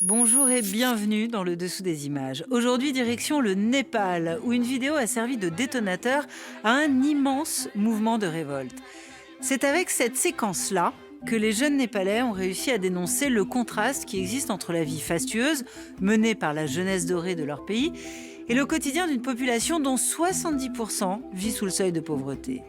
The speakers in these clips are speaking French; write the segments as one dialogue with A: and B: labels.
A: Bonjour et bienvenue dans le dessous des images. Aujourd'hui, direction le Népal, où une vidéo a servi de détonateur à un immense mouvement de révolte. C'est avec cette séquence-là que les jeunes Népalais ont réussi à dénoncer le contraste qui existe entre la vie fastueuse, menée par la jeunesse dorée de leur pays, et le quotidien d'une population dont 70% vit sous le seuil de pauvreté.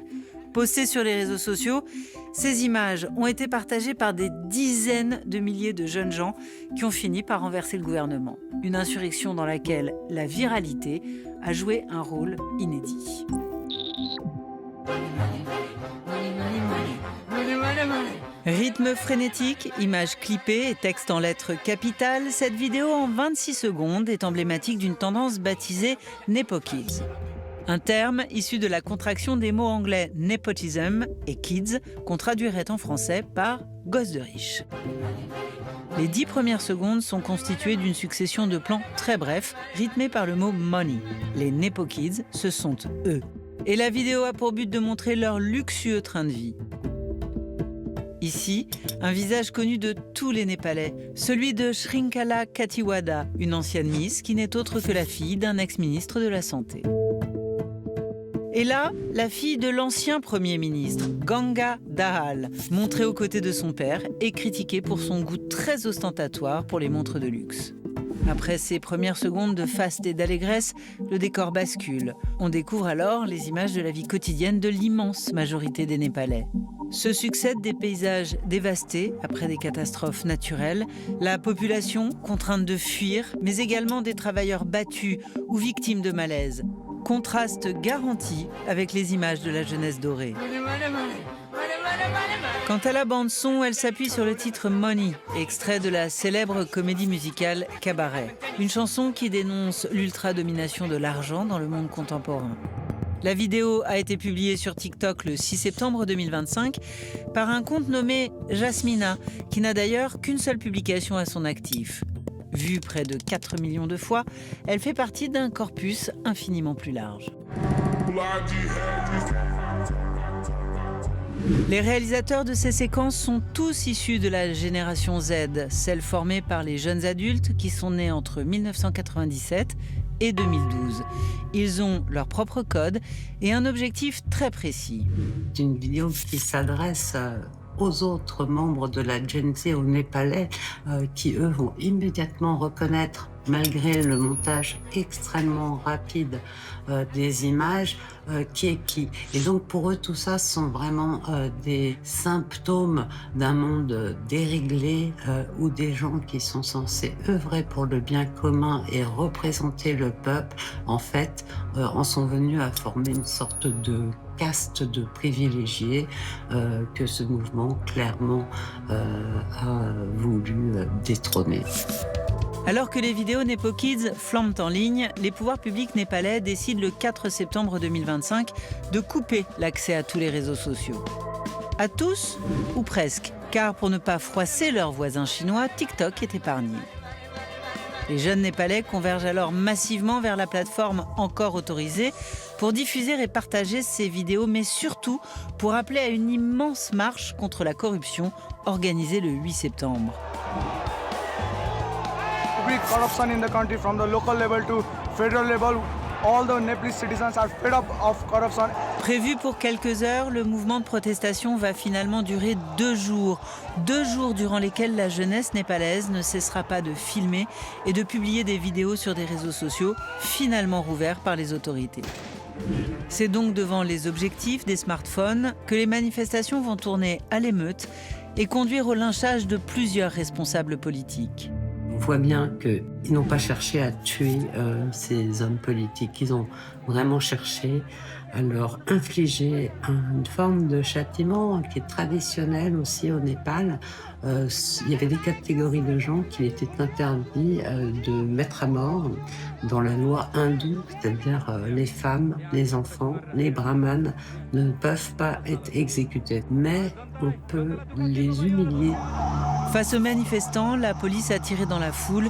A: Postées sur les réseaux sociaux, ces images ont été partagées par des dizaines de milliers de jeunes gens qui ont fini par renverser le gouvernement. Une insurrection dans laquelle la viralité a joué un rôle inédit. Rythme frénétique, images clippées et texte en lettres capitales, cette vidéo en 26 secondes est emblématique d'une tendance baptisée Nepo Kids. Un terme issu de la contraction des mots anglais nepotism et kids, qu'on traduirait en français par gosse de riche. Les 10 premières secondes sont constituées d'une succession de plans très brefs, rythmés par le mot money. Les Nepo Kids, ce sont eux. Et la vidéo a pour but de montrer leur luxueux train de vie. Ici, un visage connu de tous les Népalais, celui de Shrinkala Kathiawada, une ancienne Miss qui n'est autre que la fille d'un ex-ministre de la Santé. Et là, la fille de l'ancien Premier ministre, Ganga Dahal, montrée aux côtés de son père et critiquée pour son goût très ostentatoire pour les montres de luxe. Après ces premières secondes de faste et d'allégresse, le décor bascule. On découvre alors les images de la vie quotidienne de l'immense majorité des Népalais. Se succèdent des paysages dévastés après des catastrophes naturelles, la population contrainte de fuir, mais également des travailleurs battus ou victimes de malaise. Contraste garanti avec les images de la jeunesse dorée. Quant à la bande-son, elle s'appuie sur le titre Money, extrait de la célèbre comédie musicale Cabaret. Une chanson qui dénonce l'ultra-domination de l'argent dans le monde contemporain. La vidéo a été publiée sur TikTok le 6 septembre 2025 par un compte nommé Jasmina, qui n'a d'ailleurs qu'une seule publication à son actif. Vue près de 4 millions de fois, elle fait partie d'un corpus infiniment plus large. Les réalisateurs de ces séquences sont tous issus de la génération Z, celle formée par les jeunes adultes qui sont nés entre 1997 et 2012. Ils ont leur propre code et un objectif très précis.
B: C'est une vidéo qui s'adresse aux autres membres de la Gen Z, aux Népalais, qui eux vont immédiatement reconnaître, malgré le montage extrêmement rapide des images, qui est qui. Et donc pour eux, tout ça sont vraiment des symptômes d'un monde déréglé où des gens qui sont censés œuvrer pour le bien commun et représenter le peuple, en fait, en sont venus à former une sorte de caste de privilégiés que ce mouvement clairement a voulu détrôner.
A: Alors que les vidéos Nepo Kids flambent en ligne, les pouvoirs publics népalais décident le 4 septembre 2025 de couper l'accès à tous les réseaux sociaux. À tous, ou presque, car pour ne pas froisser leurs voisins chinois, TikTok est épargné. Les jeunes Népalais convergent alors massivement vers la plateforme encore autorisée pour diffuser et partager ces vidéos, mais surtout pour appeler à une immense marche contre la corruption organisée le 8 septembre.
C: Corruption in the country from the local level to federal level. All the Nepalese citizens are fed up of corruption.
A: Prévu pour quelques heures, le mouvement de protestation va finalement durer 2 jours. 2 jours durant lesquels la jeunesse népalaise ne cessera pas de filmer et de publier des vidéos sur des réseaux sociaux, finalement rouverts par les autorités. C'est donc devant les objectifs des smartphones que les manifestations vont tourner à l'émeute et conduire au lynchage de plusieurs responsables politiques.
B: On voit bien qu'ils n'ont pas cherché à tuer ces hommes politiques. Ils ont vraiment cherché à leur infliger une forme de châtiment qui est traditionnelle aussi au Népal. Il y avait des catégories de gens qu'il était interdit de mettre à mort dans la loi hindoue, c'est-à-dire les femmes, les enfants, les brahmanes ne peuvent pas être exécutés. Mais on peut les humilier.
A: Face aux manifestants, la police a tiré dans la foule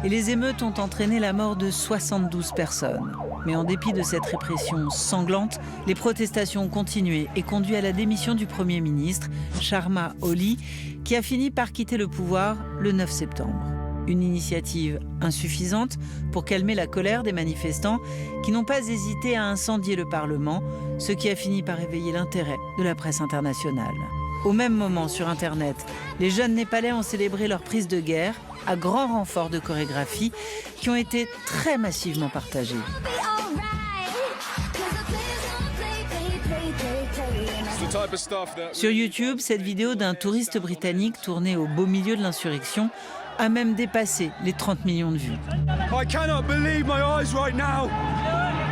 A: et les émeutes ont entraîné la mort de 72 personnes. Mais en dépit de cette répression sanglante, les protestations ont continué et conduit à la démission du Premier ministre, Sharma Oli, qui a fini par quitter le pouvoir le 9 septembre. Une initiative insuffisante pour calmer la colère des manifestants qui n'ont pas hésité à incendier le Parlement, ce qui a fini par éveiller l'intérêt de la presse internationale. Au même moment, sur Internet, les jeunes Népalais ont célébré leur prise de guerre à grand renfort de chorégraphies qui ont été très massivement partagées. Sur YouTube, cette vidéo d'un touriste britannique tournée au beau milieu de l'insurrection a même dépassé les 30 millions de vues.
D: I cannot believe my eyes right now.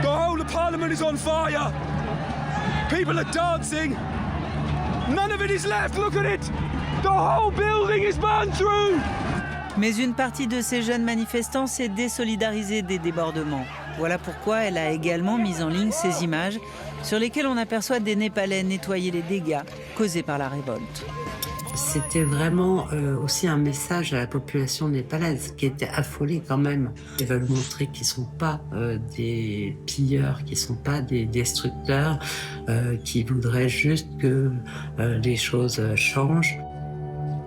D: The whole of Parliament is on fire. People are dancing. None of it is left. Look at it. The whole building is burned through.
A: Mais une partie de ces jeunes manifestants s'est désolidarisée des débordements. Voilà pourquoi elle a également mis en ligne ces images sur lesquelles on aperçoit des Népalais nettoyer les dégâts causés par la révolte.
B: C'était vraiment aussi un message à la population népalaise qui était affolée quand même. Ils veulent montrer qu'ils ne sont pas des pilleurs, qu'ils ne sont pas des destructeurs, qui voudraient juste que les choses changent.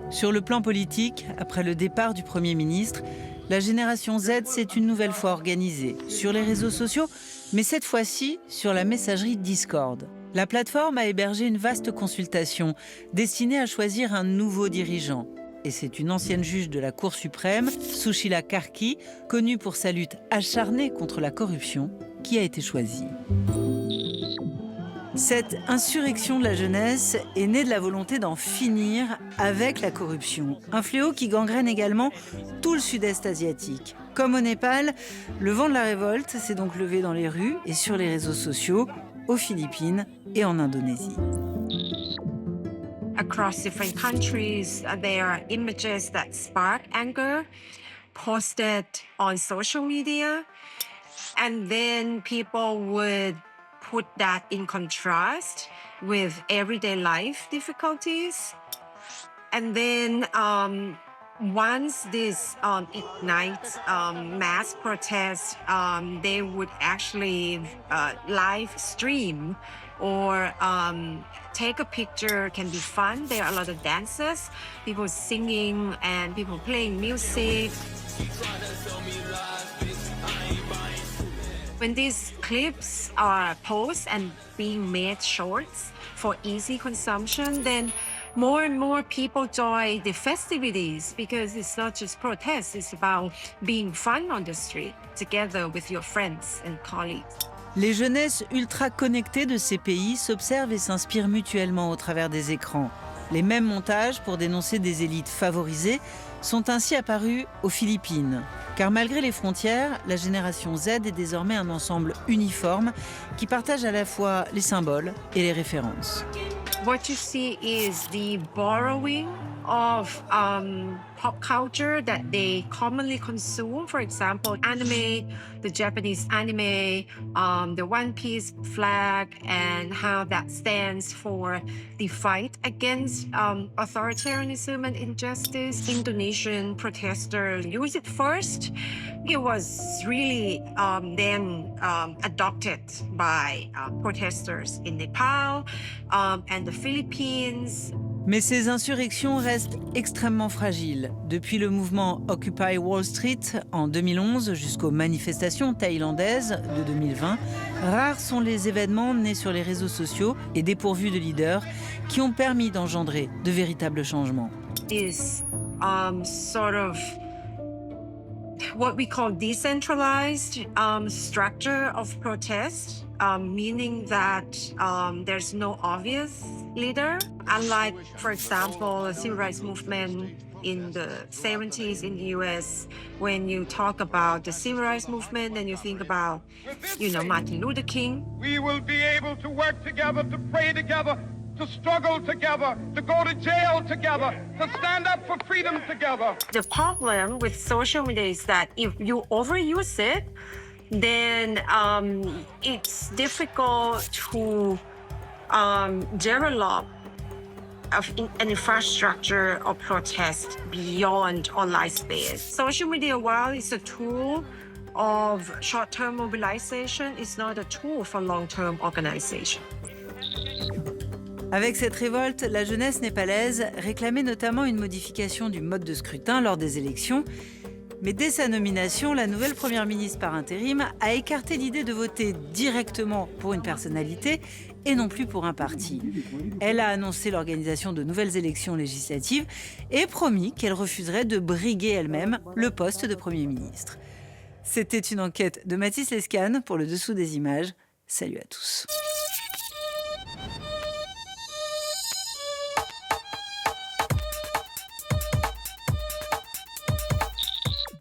A: Sur le plan politique, après le départ du Premier ministre, la génération Z s'est une nouvelle fois organisée sur les réseaux sociaux, mais cette fois-ci sur la messagerie Discord. La plateforme a hébergé une vaste consultation destinée à choisir un nouveau dirigeant. Et c'est une ancienne juge de la Cour suprême, Sushila Karki, connue pour sa lutte acharnée contre la corruption, qui a été choisie. Cette insurrection de la jeunesse est née de la volonté d'en finir avec la corruption, un fléau qui gangrène également tout le sud-est asiatique. Comme au Népal, le vent de la révolte s'est donc levé dans les rues et sur les réseaux sociaux, aux Philippines et en Indonésie.
E: Across different countries, there are images that spark anger posted on social media, and then people would put that in contrast with everyday life difficulties. And then once this ignites mass protests, they would actually live stream or take a picture. Can be fun. There are a lot of dances, people singing and people playing music. When these clips are posted and being made shorts for easy consumption, then more and more people join the festivities because it's not just protests, it's about being fun on the street together with your friends and colleagues.
A: Les jeunesses ultra connectées de ces pays s'observent et s'inspirent mutuellement au travers des écrans. Les mêmes montages pour dénoncer des élites favorisées sont ainsi apparus aux Philippines. Car malgré les frontières, la génération Z est désormais un ensemble uniforme qui partage à la fois les symboles et les références.
E: What you see is the borrowing of pop culture that they commonly consume. For example, anime, the Japanese anime, the One Piece flag, and how that stands for the fight against authoritarianism and injustice. Indonesian protesters used it first. It was really then adopted by protesters in Nepal and the Philippines.
A: Mais ces insurrections restent extrêmement fragiles. Depuis le mouvement Occupy Wall Street en 2011 jusqu'aux manifestations thaïlandaises de 2020, rares sont les événements nés sur les réseaux sociaux et dépourvus de leaders qui ont permis d'engendrer de véritables changements.
E: This sort of what we call decentralized structure of protest, meaning that there's no obvious leader. Unlike, for example, the civil rights movement in the 70s in the US, when you talk about the civil rights movement and you think about, Martin Luther King.
D: We will be able to work together, to pray together, to struggle together, to go to jail together, to stand up for freedom together.
E: The problem with social media is that if you overuse it, then it's difficult to develop an infrastructure of protest beyond online space. Social media, while it's a tool of short-term mobilization, it's not a tool for long-term organization.
A: Avec cette révolte, la jeunesse népalaise réclamait notamment une modification du mode de scrutin lors des élections, Mais dès sa nomination, la nouvelle première ministre par intérim a écarté l'idée de voter directement pour une personnalité et non plus pour un parti. Elle a annoncé l'organisation de nouvelles élections législatives et promis qu'elle refuserait de briguer elle-même le poste de Premier ministre. C'était une enquête de Mathis Lescane pour Le Dessous des images. Salut à tous.